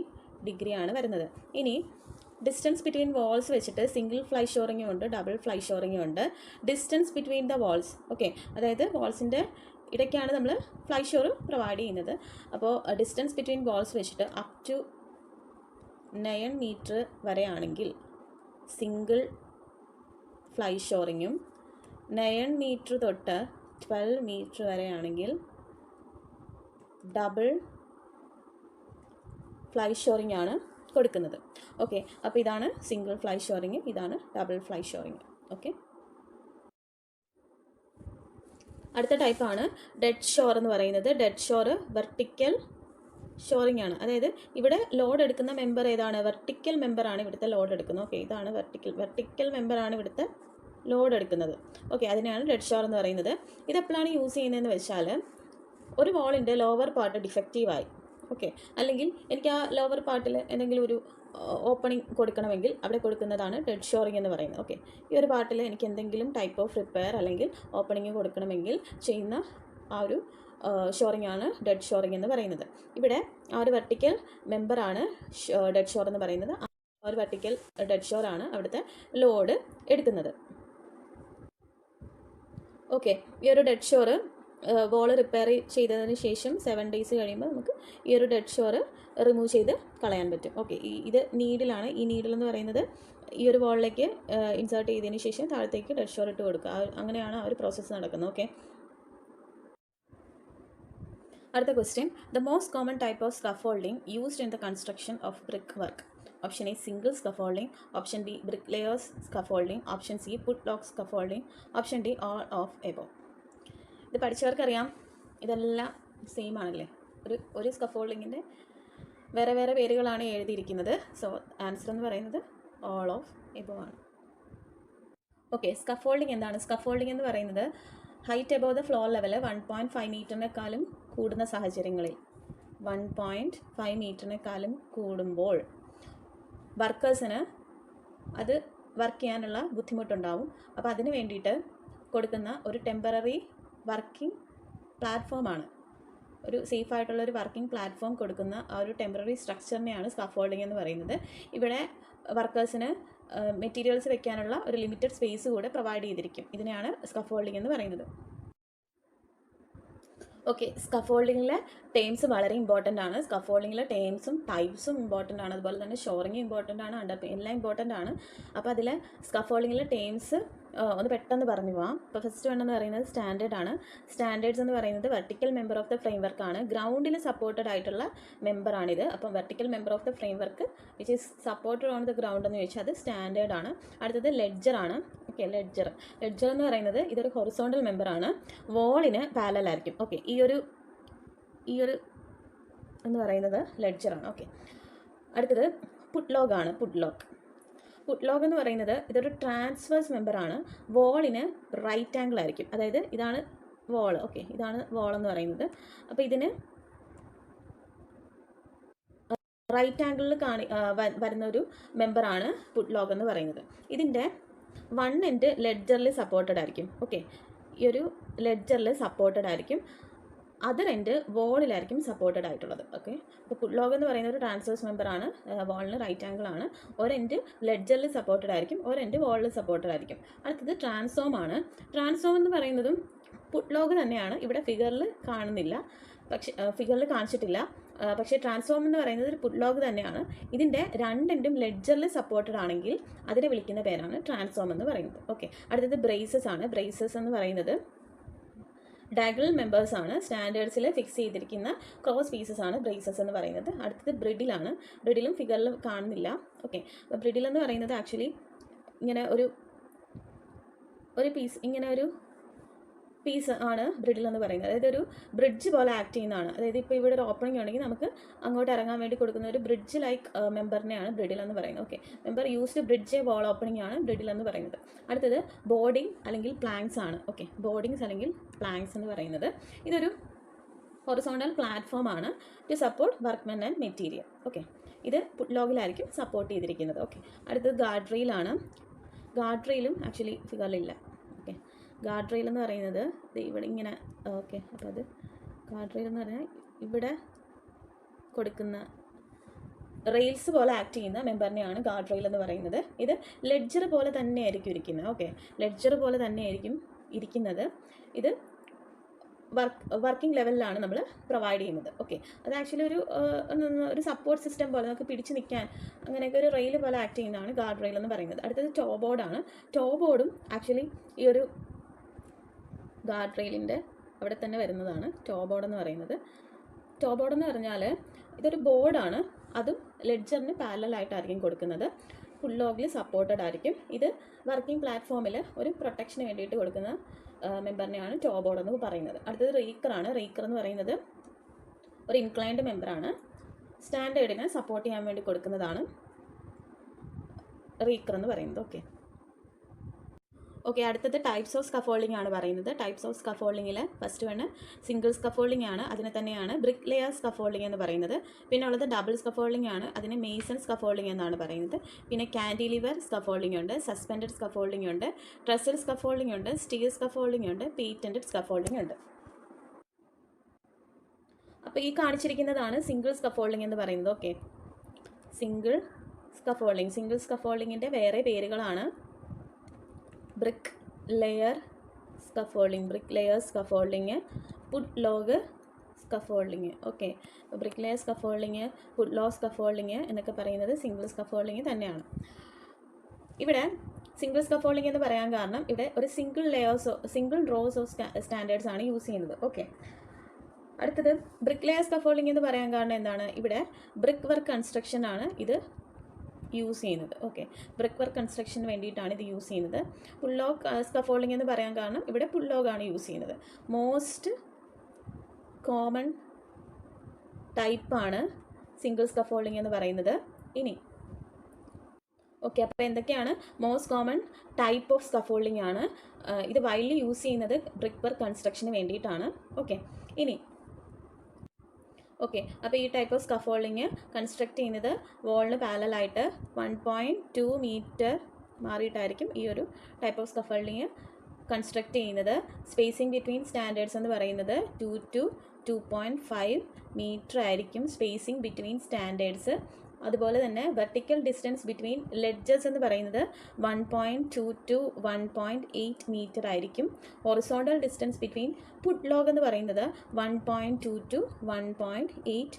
ഡിഗ്രി ആണ് വരുന്നത്. ഇനി ഡിസ്റ്റൻസ് ബിറ്റ്വീൻ വാൾസ് വെച്ചിട്ട് സിംഗിൾ ഫ്ലൈ ഷോറിങ്ങും ഉണ്ട്, ഡബിൾ ഫ്ലൈ ഷോറിങ്ങും ഉണ്ട്. Distance between the walls, okay, അതായത് വാൾസിൻ്റെ ഇടയ്ക്കാണ് നമ്മൾ ഫ്ലൈ ഷോർ പ്രൊവൈഡ് ചെയ്യുന്നത്. അപ്പോൾ ഡിസ്റ്റൻസ് ബിറ്റ്വീൻ വാൾസ് വെച്ചിട്ട് അപ് ടു 9 മീറ്റർ വരെയാണെങ്കിൽ സിംഗിൾ ഫ്ലൈ ഷോറിങ്ങും 9 മീറ്റർ തൊട്ട് 12 മീറ്റർ വരെയാണെങ്കിൽ ഡബിൾ ഫ്ലൈ ഷോറിംഗ് ആണ് കൊടുക്കുന്നത്. ഓക്കെ, അപ്പോൾ ഇതാണ് സിംഗിൾ ഫ്ലൈ ഷോറിങ്, ഇതാണ് ഡബിൾ ഫ്ലൈ ഷോറിങ്. ഓക്കെ, അടുത്ത ടൈപ്പാണ് ഡെഡ് ഷോർ എന്ന് പറയുന്നത്. ഡെഡ് ഷോർ വെർട്ടിക്കൽ ഷോറിംഗ് ആണ്. അതായത് ഇവിടെ ലോഡ് എടുക്കുന്ന മെമ്പർ ഏതാണ്? വെർട്ടിക്കൽ മെമ്പറാണ് ഇവിടുത്തെ ലോഡ് എടുക്കുന്നത്. ഓക്കെ, ഇതാണ് വെർട്ടിക്കൽ മെമ്പറാണ് ഇവിടുത്തെ ലോഡ് എടുക്കുന്നത്. ഓക്കെ, അതിനെയാണ് ഡെഡ് ഷോർ എന്ന് പറയുന്നത്. ഇതെപ്പോഴാണ് യൂസ് ചെയ്യുന്നതെന്ന് വെച്ചാൽ, ഒരു വാളിൻ്റെ ലോവർ പാർട്ട് ഡിഫക്റ്റീവായി, ഓക്കെ, അല്ലെങ്കിൽ എനിക്ക് ആ ലോവർ പാർട്ടിൽ എന്തെങ്കിലും ഒരു ഓപ്പണിംഗ് കൊടുക്കണമെങ്കിൽ അവിടെ കൊടുക്കുന്നതാണ് ഡെഡ് ഷോറിംഗ് എന്ന് പറയുന്നത്. ഓക്കെ, ഈ ഒരു പാർട്ടിൽ എനിക്ക് എന്തെങ്കിലും ടൈപ്പ് ഓഫ് റിപ്പയർ അല്ലെങ്കിൽ ഓപ്പണിംഗ് കൊടുക്കണമെങ്കിൽ ചെയ്യുന്ന ആ ഒരു ഷോറിംഗ് ആണ് ഡെഡ് ഷോറിംഗ് എന്ന് പറയുന്നത്. ഇവിടെ ആ ഒരു വെർട്ടിക്കൽ മെമ്പറാണ് ഡെഡ് ഷോർ എന്ന് പറയുന്നത്. ആ ഒരു വെർട്ടിക്കൽ ഡെഡ് ഷോർ ആണ് അവിടുത്തെ ലോഡ് എടുക്കുന്നത്. ഓക്കെ, ഈ ഒരു ഡെഡ് ഷോർ വോൾ റിപ്പയർ ചെയ്തതിന് ശേഷം 7 days കഴിയുമ്പോൾ നമുക്ക് ഈ ഒരു ഡെഡ് ഷോർ റിമൂവ് ചെയ്ത് കളയാൻ പറ്റും. ഓക്കെ, ഇത് നീഡിലാണ്. ഈ നീഡിൽ എന്ന് പറയുന്നത് ഈ ഒരു വോളിലേക്ക് ഇൻസേർട്ട് ചെയ്തതിന് ശേഷം താഴത്തേക്ക് ഡെഡ് ഷോർ ഇട്ട് കൊടുക്കുക. അങ്ങനെയാണ് ആ ഒരു പ്രോസസ്സ് നടക്കുന്നത്. ഓക്കെ, അടുത്ത question, the most common type of scaffolding used in the construction of brick work. Option A single scaffolding, option B brick layers scaffolding, option C puttu lock scaffolding, option D all of above. ഇത് പഠിച്ചവർക്കറിയാം, ഇതെല്ലാം same ആണല്ലേ. ഒരു സ്കഫോൾഡിങ്ങിൻ്റെ വേറെ വേറെ പേരുകളാണ് എഴുതിയിരിക്കുന്നത്. So answer എന്ന് പറയുന്നത് ഓൾ ഓഫ് എബോവ് ആണ്. ഓക്കെ, സ്കഫോൾഡിംഗ് എന്താണ്? സ്കഫോൾഡിംഗ് എന്ന് പറയുന്നത് height above the floor level 1.5 മീറ്ററിനെക്കാളും കൂടുന്ന സാഹചര്യങ്ങളിൽ 1.5 മീറ്ററിനെക്കാളും കൂടുമ്പോൾ വർക്കേഴ്സിന് അത് വർക്ക് ചെയ്യാനുള്ള ബുദ്ധിമുട്ടുണ്ടാവും. അപ്പോൾ അതിന് വേണ്ടിയിട്ട് കൊടുക്കുന്ന ഒരു ടെമ്പററി വർക്കിംഗ് പ്ലാറ്റ്ഫോമാണ്, ഒരു സേഫായിട്ടുള്ള ഒരു വർക്കിംഗ് പ്ലാറ്റ്ഫോം കൊടുക്കുന്ന ആ ഒരു ടെമ്പററി സ്ട്രക്ചറിനെയാണ് സ്കഫോൾഡിംഗ് എന്ന് പറയുന്നത്. ഇവിടെ വർക്കേഴ്സിന് മെറ്റീരിയൽസ് വെക്കാനുള്ള ഒരു ലിമിറ്റഡ് സ്പേസ് കൂടെ പ്രൊവൈഡ് ചെയ്തിരിക്കും. ഇതിനെയാണ് സ്കഫോൾഡിംഗ് എന്ന് പറയുന്നത്. ഓക്കെ, സ്കഫോൾഡിങ്ങിലെ ടേംസ് വളരെ ഇമ്പോർട്ടൻ്റ് ആണ്. സ്കഫോൾഡിങ്ങിലെ ടേംസും ടൈപ്സും ഇമ്പോർട്ടൻ്റ് ആണ്. അതുപോലെ തന്നെ ഷോറിങ് ഇമ്പോർട്ടൻ്റ് ആണ്, എല്ലാം ഇമ്പോർട്ടൻ്റ് ആണ്. അപ്പോൾ അതിൽ സ്കഫോൾഡിങ്ങിലെ ടേംസ് ഒന്ന് പെട്ടെന്ന് പറഞ്ഞു പോവാം. അപ്പോൾ ഫസ്റ്റ് വൺ എന്ന് പറയുന്നത് സ്റ്റാൻഡേർഡ് ആണ്. സ്റ്റാൻഡേർഡ്സ് എന്ന് പറയുന്നത് vertical member of the frame വർക്കാണ്. ഗ്രൗണ്ടിൽ സപ്പോർട്ടഡ് ആയിട്ടുള്ള മെമ്പറാണിത്. അപ്പം vertical member of the frame work which is supported on the ground എന്ന് ചോദിച്ചാൽ അത് സ്റ്റാൻഡേർഡ് ആണ്. അടുത്തത് ലെഡ്ജർ ആണ്. ഓക്കെ, ലെഡ്ജർ എന്ന് പറയുന്നത് ഇതൊരു ഹൊറിസോണ്ടൽ മെമ്പറാണ്, വോളിന് പാരലൽ ആയിരിക്കും. ഓക്കെ, ഈ ഒരു എന്ന് പറയുന്നത് ലെഡ്ജറാണ്. ഓക്കെ, അടുത്തത് പുട്ട് ലോഗ് ആണ്. പുട്ട് ലോഗ് എന്ന് പറയുന്നത് ഇതൊരു ട്രാൻസ്വേഴ്സ് മെമ്പറാണ്, വോളിന് റൈറ്റ് ആംഗിൾ ആയിരിക്കും. അതായത് ഇതാണ് വോൾ. ഓക്കെ, ഇതാണ് വോൾ എന്ന് പറയുന്നത്. അപ്പോൾ ഇതിന് റൈറ്റ് ആംഗിളിൽ വരുന്ന ഒരു മെമ്പറാണ് പുട്ട് ലോഗ് എന്ന് പറയുന്നത്. ഇതിൻ്റെ വൺ എൻഡ് ലെഡ്ജറിൽ സപ്പോർട്ടഡ് ആയിരിക്കും. ഓക്കെ, ഈ ഒരു ലെഡ്ജറിൽ സപ്പോർട്ടഡ് ആയിരിക്കും, അതർ എൻഡ് വോളിലായിരിക്കും സപ്പോർട്ടഡ് ആയിട്ടുള്ളത്. ഓക്കെ, അപ്പോൾ പുട്ട് ലോഗ് എന്ന് പറയുന്ന ഒരു ട്രാൻസ്വേഴ്സ് മെമ്പറാണ്, വോളിന് റൈറ്റ് ആംഗിൾ ആണ്, ഒരു എൻഡ് ലെഡ്ജറിൽ സപ്പോർട്ടഡ് ആയിരിക്കും, ഒരു എൻഡ് വോളിൽ സപ്പോർട്ടഡ് ആയിരിക്കും. അടുത്തത് ട്രാൻസ്ഫോം ആണ്. ട്രാൻസ്ഫോം എന്ന് പറയുന്നതും പുട്ട് ലോഗ് തന്നെയാണ്, ഇവിടെ ഫിഗറിൽ കാണുന്നില്ല, പക്ഷേ ഫിഗറിൽ കാണിച്ചിട്ടില്ല. പക്ഷേ ട്രാൻസ്ഫോം എന്ന് പറയുന്നത് ഒരു പുട്ട് ലോഗ് തന്നെയാണ്. ഇതിൻ്റെ രണ്ടെൻഡും ലെഡ്ജറിൽ സപ്പോർട്ടഡ് ആണെങ്കിൽ അതിനെ വിളിക്കുന്ന പേരാണ് ട്രാൻസ്ഫോം എന്ന് പറയുന്നത്. ഓക്കെ, അടുത്തത് ബ്രേസസ് ആണ്. ബ്രേസസ് എന്ന് പറയുന്നത് ഡയഗണൽ മെമ്പേഴ്സ് ആണ്, സ്റ്റാൻഡേർഡ്സിൽ ഫിക്സ് ചെയ്തിരിക്കുന്ന ക്രോസ് പീസസ് ആണ് ബ്രേസസ് എന്ന് പറയുന്നത്. അടുത്തത് ബ്രിഡിലാണ്. ബ്രിഡിലും ഫിഗറിൽ കാണുന്നില്ല. ഓക്കെ, അപ്പോൾ ബ്രിഡിൽ എന്ന് പറയുന്നത് ആക്ച്വലി ഇങ്ങനെ ഒരു പീസ്, ഇങ്ങനെ ഒരു പീസ് ആണ് ബ്രിഡിൽ എന്ന് പറയുന്നത്. അതായത് ഒരു ബ്രിഡ്ജ് പോലെ ആക്ട് ചെയ്യുന്നതാണ്. അതായത് ഇപ്പോൾ ഇവിടെ ഒരു ഓപ്പണിംഗ് ഉണ്ടെങ്കിൽ നമുക്ക് അങ്ങോട്ട് ഇറങ്ങാൻ വേണ്ടി കൊടുക്കുന്ന ഒരു ബ്രിഡ്ജ് ലൈക്ക് മെമ്പറിനെയാണ് ബ്രിഡിൽ എന്ന് പറയുന്നത്. ഓക്കെ, മെമ്പർ യൂസ്ഡ് ബ്രിഡ്ജ് വാൾ ഓപ്പണിംഗ് ആണ് ബ്രിഡിൽ എന്ന് പറയുന്നത്. അടുത്തത് ബോർഡിംഗ് അല്ലെങ്കിൽ പ്ലാങ്ക്സ് ആണ്. ഓക്കെ, ബോർഡിങ്സ് അല്ലെങ്കിൽ പ്ലാങ്ക്സ് എന്ന് പറയുന്നത് ഇതൊരു ഹൊറിസോണ്ടൽ പ്ലാറ്റ്ഫോം ആണ് to support workmen and material. Okay, ഇത് പുട്ട് ലോഗിലായിരിക്കും സപ്പോർട്ട് ചെയ്തിരിക്കുന്നത്. ഓക്കെ, അടുത്തത് ഗാർഡ് റെയിലാണ്. ഗാർഡ് റെയിലും ആക്ച്വലി ഫിഗറിലില്ല. ഓക്കെ, ഗാർഡ് റെയിൽ എന്ന് പറയുന്നത് ഇവിടെ ഇങ്ങനെ. ഓക്കെ, അപ്പോൾ അത് ഗാർഡ് റെയിൽ എന്ന് പറഞ്ഞാൽ ഇവിടെ കൊടുക്കുന്ന റെയിൽസ് പോലെ ആക്ട് ചെയ്യുന്ന മെമ്പറിനെയാണ് ഗാർഡ് റെയിൽ എന്ന് പറയുന്നത്. ഇത് ലെഡ്ജർ പോലെ തന്നെ ആയിരിക്കും ഇരിക്കുന്നത്. ഓക്കെ, ലെഡ്ജർ പോലെ തന്നെ ആയിരിക്കും ഇരിക്കുന്നത്. ഇത് വർക്കിംഗ് ലെവലിലാണ് നമ്മൾ പ്രൊവൈഡ് ചെയ്യുന്നത്. ഓക്കെ, അത് ആക്ച്വലി ഒരു സപ്പോർട്ട് സിസ്റ്റം പോലെ നമുക്ക് പിടിച്ച് നിൽക്കാൻ അങ്ങനെയൊക്കെ ഒരു റെയിൽ പോലെ ആക്ട് ചെയ്യുന്നതാണ് ഗാർഡ് റെയിൽ എന്ന് പറയുന്നത്. അടുത്തത് ടോ ബോർഡാണ്. ടോ ബോർഡും ആക്ച്വലി ഈ ഒരു ഗാർഡ് റെയിലിൻ്റെ അവിടെ തന്നെ വരുന്നതാണ് ടോ ബോർഡ് എന്ന് പറയുന്നത്. ടോപ്പ് ബോർഡ് എന്ന് പറഞ്ഞാൽ ഇതൊരു ബോർഡാണ്, അതും ലെഡ്ജറിന് പാരലലായിട്ടായിരിക്കും കൊടുക്കുന്നത്. ഫുൾ ലോഗിൽ സപ്പോർട്ടഡ് ആയിരിക്കും. ഇത് വർക്കിംഗ് പ്ലാറ്റ്ഫോമിൽ ഒരു പ്രൊട്ടക്ഷന് വേണ്ടിയിട്ട് കൊടുക്കുന്ന മെമ്പറിനെയാണ് ടോപ്പ് ബോർഡ് എന്ന് പറയുന്നത്. അടുത്തത് റീക്കറാണ്. റീക്കർ എന്ന് പറയുന്നത് ഒരു ഇൻക്ലൈൻഡ് മെമ്പറാണ്. സ്റ്റാൻഡേർഡിനെ സപ്പോർട്ട് ചെയ്യാൻ വേണ്ടി കൊടുക്കുന്നതാണ് റീക്കർ എന്ന് പറയുന്നത്. ഓക്കെ, അടുത്തത് ടൈപ്സ് ഓഫ് സ്കഫോൾഡിംഗ് ആണ് പറയുന്നത്. ടൈപ്സ് ഓഫ് സ്കഫോൾഡിങ്ങിൽ ഫസ്റ്റ് വണ് സിംഗിൾ സ്കഫോൾഡിംഗ് ആണ്, അതിനെ തന്നെയാണ് ബ്രിക്ക് ലെയർ സ്കഫോൾഡിംഗ് എന്ന് പറയുന്നത്. പിന്നെ ഉള്ളത് ഡബിൾ സ്കഫോൾഡിംഗ് ആണ്, അതിനെ മേസൺ സ്കഫോൾഡിംഗ് എന്നാണ് പറയുന്നത്. പിന്നെ കാൻഡിലിവർ സ്കഫോൾഡിംഗ് ഉണ്ട്, സസ്പെൻഡഡ് സ്കഫോൾഡിംഗ് ഉണ്ട്, ട്രസൽ സ്കഫോൾഡിംഗ് ഉണ്ട്, സ്റ്റീൽ സ്കഫോൾഡിംഗ് ഉണ്ട്, പേറ്റന്റഡ് സ്കഫോൾഡിംഗ് ഉണ്ട്. അപ്പോൾ ഈ കാണിച്ചിരിക്കുന്നതാണ് സിംഗിൾ സ്കഫോൾഡിംഗ് എന്ന് പറയുന്നത്. ഓക്കെ, സിംഗിൾ സ്കഫോൾഡിങ്ങിൻ്റെ വേറെ പേരുകളാണ് brick layer scaffolding, putlog scaffolding. Okay, brick layer scaffolding, putlog scaffolding എന്നൊക്കെ പറയുന്നത് സിംഗിൾ സ്കഫോൾഡിങ് തന്നെയാണ്. ഇവിടെ സിംഗിൾ സ്കഫോൾഡിങ് എന്ന് പറയാൻ കാരണം ഇവിടെ ഒരു സിംഗിൾ റോസ് ഓഫ് സ്റ്റാൻഡേർഡ്സ് ആണ് യൂസ് ചെയ്യുന്നത്. ഓക്കെ, അടുത്തത് ബ്രിക്ക് ലെയർ സ്കഫോൾഡിങ് എന്ന് പറയാൻ കാരണം എന്താണ്? ഇവിടെ ബ്രിക്ക് വർക്ക് കൺസ്ട്രക്ഷൻ ആണ് ഇത് യൂസ് ചെയ്യുന്നത്. ഓക്കെ, ബ്രിക്ക് വർക്ക് കൺസ്ട്രക്ഷന് വേണ്ടിയിട്ടാണ് ഇത് യൂസ് ചെയ്യുന്നത്. പുള്ളോഗ് സ്കഫോൾഡിംഗ് എന്ന് പറയാൻ കാരണം ഇവിടെ പുള്ളോഗാണ് യൂസ് ചെയ്യുന്നത്. മോസ്റ്റ് കോമൺ ടൈപ്പാണ് സിംഗിൾ സ്കഫോൾഡിംഗ് എന്ന് പറയുന്നത്. ഇനി ഓക്കെ, അപ്പോൾ എന്തൊക്കെയാണ് most common type of scaffolding ആണ്. ഇത് വൈഡ്ലി യൂസ് ചെയ്യുന്നത് ബ്രിക്ക് വർക്ക് കൺസ്ട്രക്ഷന് വേണ്ടിയിട്ടാണ്. ഇനി അപ്പോൾ ഈ ടൈപ്പ് ഓഫ് സ്കഫോൾഡിങ് കൺസ്ട്രക്ട് ചെയ്യുന്നത് വാളിന് പാരലലായിട്ട് 1.2 മീറ്റർ മാറിയിട്ടായിരിക്കും ഈ ഒരു ടൈപ്പ് ഓഫ് സ്കഫോൾഡിങ് കൺസ്ട്രക്ട് ചെയ്യുന്നത്. സ്പേസിങ് ബിറ്റ്വീൻ സ്റ്റാൻഡേർഡ്സ് എന്ന് പറയുന്നത് 2 to 2.5 മീറ്റർ ആയിരിക്കും സ്പേസിങ് ബിറ്റ്വീൻ സ്റ്റാൻഡേർഡ്സ്. അതുപോലെ തന്നെ വെർട്ടിക്കൽ ഡിസ്റ്റൻസ് ബിറ്റ്വീൻ ലെഡ്ജസ് എന്ന് പറയുന്നത് 1.2 to 1.8 മീറ്റർ ആയിരിക്കും. Horizontal distance between putlog എന്ന് പറയുന്നത് 1.2 to 1.8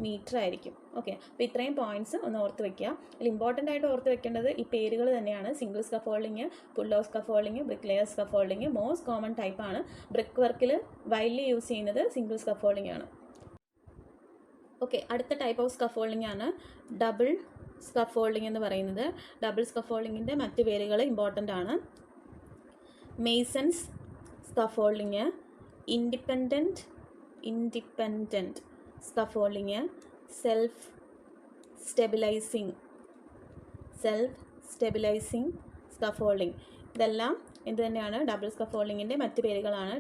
മീറ്റർ ആയിരിക്കും. ഓക്കെ, അപ്പോൾ ഇത്രയും പോയിന്റ്സ് ഒന്ന് ഓർത്ത് വെക്കുക. അതിൽ ഇമ്പോർട്ടൻ്റ് ആയിട്ട് ഓർത്ത് വെക്കേണ്ടത് ഈ പേരുകൾ തന്നെയാണ്. Single scaffolding, putlog scaffolding, brick layer scaffolding. Most common ടൈപ്പാണ്. ബ്രിക്ക് വർക്കിൽ വൈഡ്ലി യൂസ് ചെയ്യുന്നത് സിംഗിൾ സ്കഫോൾഡിങ് ആണ്. ഓക്കെ, അടുത്ത ടൈപ്പ് ഓഫ് സ്കഫോൾഡിംഗ് ആണ് ഡബിൾ സ്കഫോൾഡിംഗ് എന്ന് പറയുന്നത്. ഡബിൾ സ്കഫോൾഡിങ്ങിൻ്റെ മറ്റ് പേരുകൾ ഇമ്പോർട്ടൻ്റ് ആണ്. Masons scaffolding, independent scaffolding, self stabilising scaffolding. ഇതെല്ലാം എന്ത് തന്നെയാണ്? ഡബിൾ സ്കഫോൾഡിങ്ങിൻ്റെ മറ്റ് പേരുകളാണ്.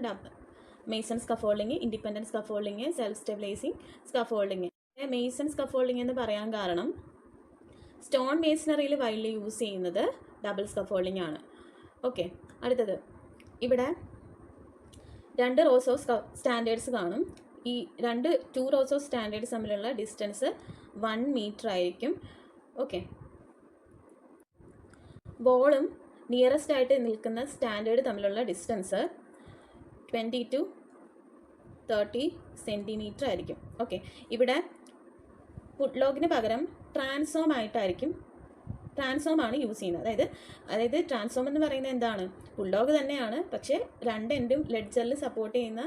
Mason scaffolding, independent scaffolding, self stabilising scaffolding. Mason scaffolding എന്ന് പറയാൻ കാരണം സ്റ്റോൺ മേസണറിയിൽ വൈഡ്ലി യൂസ് ചെയ്യുന്നത് ഡബിൾ സ്കഫോൾഡിങ് ആണ്. ഓക്കെ, അടുത്തത് ഇവിടെ 2 റോസ് ഓഫ് സ്റ്റാൻഡേർഡ്സ് കാണും. ഈ 2 റോസ് ഓഫ് സ്റ്റാൻഡേർഡ്സ് തമ്മിലുള്ള ഡിസ്റ്റൻസ് 1 മീറ്റർ ആയിരിക്കും. ഓക്കെ, ബോളും നിയറസ്റ്റ് ആയിട്ട് നിൽക്കുന്ന സ്റ്റാൻഡേർഡ് തമ്മിലുള്ള ഡിസ്റ്റൻസ് 20 to 30 സെൻറ്റിമീറ്റർ ആയിരിക്കും. ഓക്കെ, ഇവിടെ പുട്ട് ലോഗിന് പകരം ട്രാൻസ്ഫോം ആണ് യൂസ് ചെയ്യുന്നത്. അതായത് ട്രാൻസ്ഫോം എന്ന് പറയുന്നത് എന്താണ്? പുട്ട് ലോഗ് തന്നെയാണ്, പക്ഷേ 2 എൻഡും ലെഡ്ജറിൽ സപ്പോർട്ട് ചെയ്യുന്ന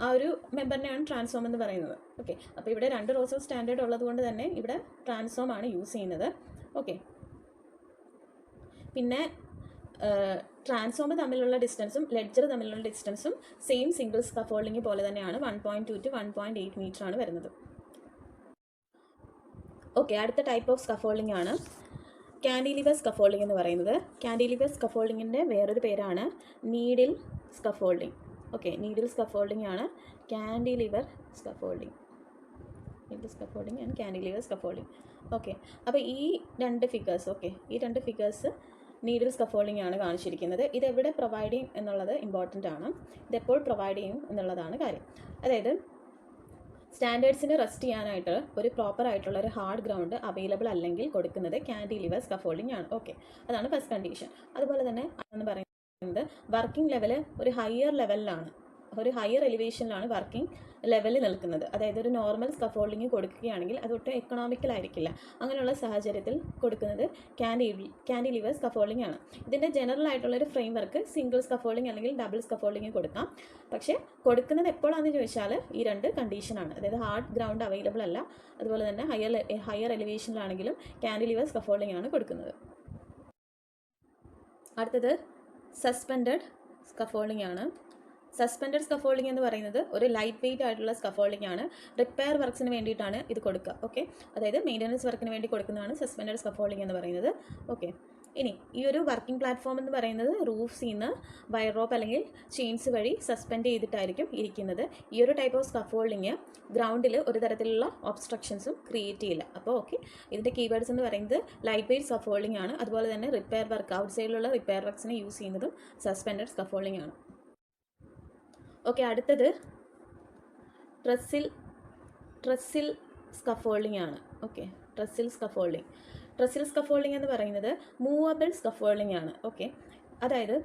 ആ ഒരു മെമ്പറിനെയാണ് ട്രാൻസ്ഫോം എന്ന് പറയുന്നത്. ഓക്കെ, അപ്പോൾ ഇവിടെ 2 റോസ് ഓഫ് സ്റ്റാൻഡേർഡ് ഉള്ളത് കൊണ്ട് തന്നെ ഇവിടെ ട്രാൻസ്ഫോം ആണ് യൂസ് ചെയ്യുന്നത്. ഓക്കെ, പിന്നെ ട്രാൻസ്ഫോം തമ്മിലുള്ള ഡിസ്റ്റൻസും ലെഡ്ജർ തമ്മിലുള്ള ഡിസ്റ്റൻസും സെയിം സിംഗിൾ സ്കഫോൾഡിംഗ് പോലെ തന്നെയാണ്. 1.2 to 1.8 മീറ്റർ ആണ് വരുന്നത്. ഓക്കെ, അടുത്ത ടൈപ്പ് ഓഫ് സ്കഫോൾഡിംഗ് ആണ് കാൻഡിലിവർ സ്കഫോൾഡിംഗ് എന്ന് പറയുന്നത്. കാൻഡിലിവർ സ്കഫോൾഡിങ്ങിൻ്റെ വേറൊരു പേരാണ് needle scaffolding. Okay, needle scaffolding ആണ് cantilever scaffolding and cantilever scaffolding. Okay, അപ്പോൾ ഈ 2 ഫിഗേഴ്സ് നീഡിൽ സ്കഫോൾഡിംഗ് ആണ് കാണിച്ചിരിക്കുന്നത്. ഇതെവിടെ പ്രൊവൈഡ് ചെയ്യും എന്നുള്ളത് ഇമ്പോർട്ടൻ്റ് ആണ്. ഇതെപ്പോൾ പ്രൊവൈഡ് ചെയ്യും എന്നുള്ളതാണ് കാര്യം. അതായത് സ്റ്റാൻഡേർഡ്സിന് റെസ്റ്റ് ചെയ്യാനായിട്ട് ഒരു പ്രോപ്പർ ആയിട്ടുള്ള ഒരു ഹാർഡ് ഗ്രൗണ്ട് അവൈലബിൾ അല്ലെങ്കിൽ കൊടുക്കുന്നത് കാൻഡിലിവർ സ്കഫോൾഡിംഗ് ആണ്. ഓക്കെ, അതാണ് ഫസ്റ്റ് കണ്ടീഷൻ. അതുപോലെ തന്നെ എന്ന് പറയുന്നത് വർക്കിംഗ് ലെവൽ ഒരു ഹയർ ലെവലിലാണ്, ഒരു ഹയർ എലിവേഷനിലാണ് വർക്കിംഗ് ലെവലിൽ നിൽക്കുന്നത്. അതായത് ഒരു നോർമൽ സ്കഫോൾഡിങ് കൊടുക്കുകയാണെങ്കിൽ അതൊട്ടും എക്കണോമിക്കലായിരിക്കില്ല. അങ്ങനെയുള്ള സാഹചര്യത്തിൽ കൊടുക്കുന്നത് കാൻഡിലിവർ സ്കഫോൾഡിംഗ് ആണ്. ഇതിൻ്റെ ജനറൽ ആയിട്ടുള്ളൊരു ഫ്രെയിം വർക്ക് സിംഗിൾ സ്കഫോൾഡിംഗ് അല്ലെങ്കിൽ ഡബിൾ സ്കഫോൾഡിംഗ് കൊടുക്കാം. പക്ഷേ കൊടുക്കുന്നത് എപ്പോഴാണെന്ന് ചോദിച്ചാൽ ഈ രണ്ട് കണ്ടീഷനാണ്. അതായത് ഹാർഡ് ഗ്രൗണ്ട് അവൈലബിൾ അല്ല, അതുപോലെ തന്നെ ഹയർ എലിവേഷനിലാണെങ്കിലും കാൻഡിലിവർ സ്കഫോൾഡിംഗ് ആണ് കൊടുക്കുന്നത്. അടുത്തത് സസ്പെൻഡഡ് സ്കഫോൾഡിംഗ് ആണ്. സസ്പെൻഡഡ് സ്കഫോൾഡിംഗ് എന്ന് പറയുന്നത് ഒരു ലൈറ്റ് വെയിറ്റ് ആയിട്ടുള്ള സ്കഫോൾഡിംഗ് ആണ്. റിപ്പയർ വർക്ക്സിന് വേണ്ടിയിട്ടാണ് ഇത് കൊടുക്കുക. ഓക്കെ, അതായത് മെയിൻ്റനൻസ് വർക്കിന് വേണ്ടി കൊടുക്കുന്നതാണ് സസ്പെൻഡഡ് സ്കഫോൾഡിംഗ് എന്ന് പറയുന്നത്. ഓക്കെ, ഇനി ഈ ഒരു വർക്കിംഗ് പ്ലാറ്റ്ഫോം എന്ന് പറയുന്നത് റൂഫ്സിൽ നിന്ന് വയർ റോപ്പ് അല്ലെങ്കിൽ ചെയിൻസ് വഴി സസ്പെൻഡ് ചെയ്തിട്ടായിരിക്കും ഇരിക്കുന്നത്. ഈ ഒരു ടൈപ്പ് ഓഫ് സ്കഫോൾഡിങ് ഗ്രൗണ്ടിൽ ഒരു തരത്തിലുള്ള ഒബ്സ്ട്രക്ഷൻസും ക്രിയേറ്റ് ചെയ്യില്ല. അപ്പോൾ ഓക്കെ, ഇതിൻ്റെ കീവേഡ്സ് എന്ന് പറയുന്നത് ലൈറ്റ് വെയിറ്റ് സ്കഫോൾഡിംഗ് ആണ്. അതുപോലെ തന്നെ റിപ്പയർ വർക്ക്, ഔട്ട് സൈഡിലുള്ള റിപ്പയർ വർക്ക്സിനെ യൂസ് ചെയ്യുന്നതും സസ്പെൻഡഡ് സ്കഫോൾഡിംഗ് ആണ്. ഓക്കെ, അടുത്തത് ട്രസ്സിൽ സ്കഫോൾഡിംഗ് ആണ്. ഓക്കെ, ട്രസ്സിൽ സ്കഫോൾഡിംഗ് എന്ന് പറയുന്നത് മൂവബിൾ സ്കഫോൾഡിംഗ് ആണ്. ഓക്കെ, അതായത്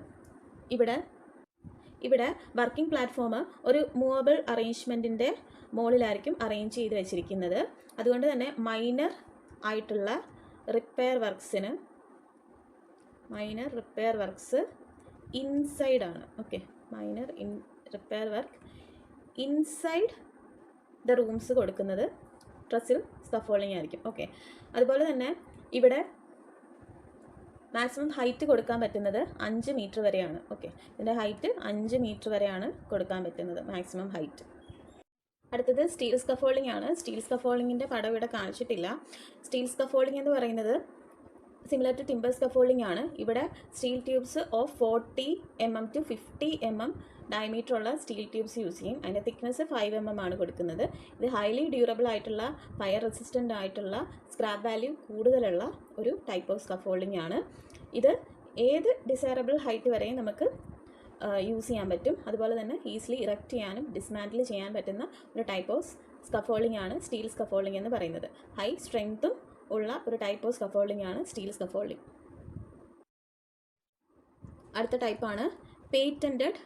ഇവിടെ വർക്കിംഗ് പ്ലാറ്റ്ഫോം ഒരു മൂവബിൾ അറേഞ്ച്മെൻറ്റിൻ്റെ മുകളിലായിരിക്കും അറേഞ്ച് ചെയ്ത് വെച്ചിരിക്കുന്നത്. അതുകൊണ്ട് തന്നെ മൈനർ ആയിട്ടുള്ള റിപ്പയർ വർക്ക്സ് ഇൻസൈഡാണ്. Okay, repair work inside the rooms കൊടുക്കുന്നത് ട്രസ്സിൽ സ്കഫോൾഡിംഗ് ആയിരിക്കും. ഓക്കെ, അതുപോലെ തന്നെ ഇവിടെ മാക്സിമം ഹൈറ്റ് കൊടുക്കാൻ പറ്റുന്നത് 5 മീറ്റർ വരെയാണ്. ഓക്കെ, ഇതിൻ്റെ ഹൈറ്റ് 5 മീറ്റർ വരെയാണ് കൊടുക്കാൻ പറ്റുന്നത് മാക്സിമം ഹൈറ്റ്. അടുത്തത് സ്റ്റീൽ സ്കഫോൾഡിംഗ് ആണ്. സ്റ്റീൽ സ്കഫോൾഡിങ്ങിൻ്റെ പടം ഇവിടെ കാണിച്ചിട്ടില്ല. സ്റ്റീൽ സ്കഫോൾഡിംഗ് എന്ന് പറയുന്നത് സിമിലർ ടു ടിമ്പർ സ്കഫോൾഡിംഗ് ആണ്. ഇവിടെ steel tubes of 40 mm to 50 mm diameter ഉള്ള സ്റ്റീൽ ട്യൂബ്സ് യൂസ് ചെയ്യും. അതിൻ്റെ തിക്നെസ് 5 mm ആണ് കൊടുക്കുന്നത്. ഇത് ഹൈലി ഡ്യൂറബിൾ ആയിട്ടുള്ള, ഫയർ റെസിസ്റ്റൻ്റ് ആയിട്ടുള്ള, സ്ക്രാപ്പ് വാല്യൂ കൂടുതലുള്ള ഒരു ടൈപ്പ് ഓഫ് സ്കഫോൾഡിംഗ് ആണ്. ഇത് ഏത് ഡിസൈറബിൾ ഹൈറ്റ് വരെയും നമുക്ക് യൂസ് ചെയ്യാൻ പറ്റും. അതുപോലെ തന്നെ ഈസിലി ഇറക്റ്റ് ചെയ്യാനും ഡിസ്മാൻറ്റിൽ ചെയ്യാൻ പറ്റുന്ന ഒരു ടൈപ്പ് ഓഫ് സ്കഫോൾഡിംഗ് ആണ് സ്റ്റീൽ സ്കഫോൾഡിംഗ് എന്ന് പറയുന്നത്. ഹൈ സ്ട്രെങ്ത്തും ഉള്ള ഒരു ടൈപ്പ് ഓഫ് സ്കഫോൾഡിംഗ് ആണ് സ്റ്റീൽ സ്കഫോൾഡിംഗ്. അടുത്ത ടൈപ്പാണ് പേറ്റൻറ്റഡ്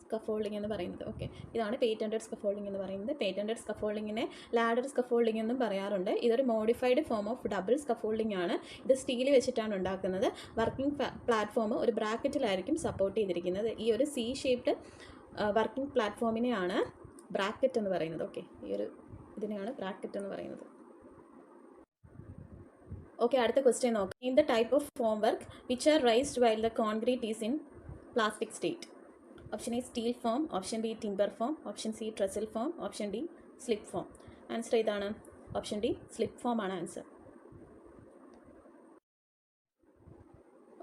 സ്കഫോൾഡിംഗ് എന്ന് പറയുന്നത്. ഓക്കെ, ഇതാണ് പേറ്റൻറ്റഡ് സ്കഫോൾഡിംഗ് എന്ന് പറയുന്നത്. പേറ്റൻറ്റഡ് സ്കഫോൾഡിങ്ങിനെ ലാഡർ സ്കഫോൾഡിംഗ് എന്നും പറയാറുണ്ട്. ഇതൊരു modified form of double scaffolding ആണ്. ഇത് സ്റ്റീൽ വെച്ചിട്ടാണ് ഉണ്ടാക്കുന്നത്. വർക്കിംഗ് പ്ലാറ്റ്ഫോം ഒരു ബ്രാക്കറ്റിലായിരിക്കും സപ്പോർട്ട് ചെയ്തിരിക്കുന്നത്. ഈ ഒരു സി ഷേപ്ഡ് വർക്കിംഗ് പ്ലാറ്റ്ഫോമിനെയാണ് ബ്രാക്കറ്റ് എന്ന് പറയുന്നത്. ഓക്കെ, ഇതിനെയാണ് ബ്രാക്കറ്റ് എന്ന് പറയുന്നത്. ഓക്കെ, അടുത്ത ക്വസ്റ്റ്യൻ നോക്കാം. In the type of formwork which are raised while the concrete is in plastic state. Option A steel form, option B timber form, option C trestle form, option D slip form. Answer ഏതാണ്? Option D slip form ആണ് answer.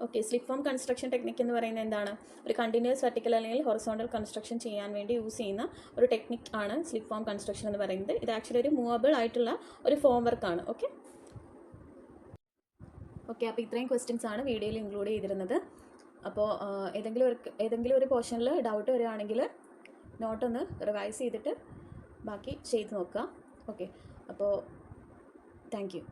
Okay, slip form construction technique എന്ന് പറയുന്നത് എന്താണ്? ഒരു continuous vertical അല്ലെങ്കിൽ horizontal construction ചെയ്യാൻ വേണ്ടി use ചെയ്യുന്ന ഒരു ടെക്നിക് ആണ് സ്ലിപ്പ് ഫോം കൺസ്ട്രക്ഷൻ എന്ന് പറയുന്നത്. ഇത് ആക്ച്വലി ഒരു മൂവബിൾ ആയിട്ടുള്ള ഒരു ഫോം വർക്കാണ്. ഓക്കെ, അപ്പോൾ ഇത്രയും ക്വസ്റ്റ്യൻസ് ആണ് വീഡിയോയിൽ ഇൻക്ലൂഡ് ചെയ്തിരുന്നത്. അപ്പോൾ ഏതെങ്കിലും ഒരു പോർഷനിൽ ഡൗട്ട് വരികയാണെങ്കിൽ നോട്ടൊന്ന് റിവൈസ് ചെയ്തിട്ട് ബാക്കി ചെയ്ത് നോക്കുക. ഓക്കെ, അപ്പോൾ താങ്ക് യു.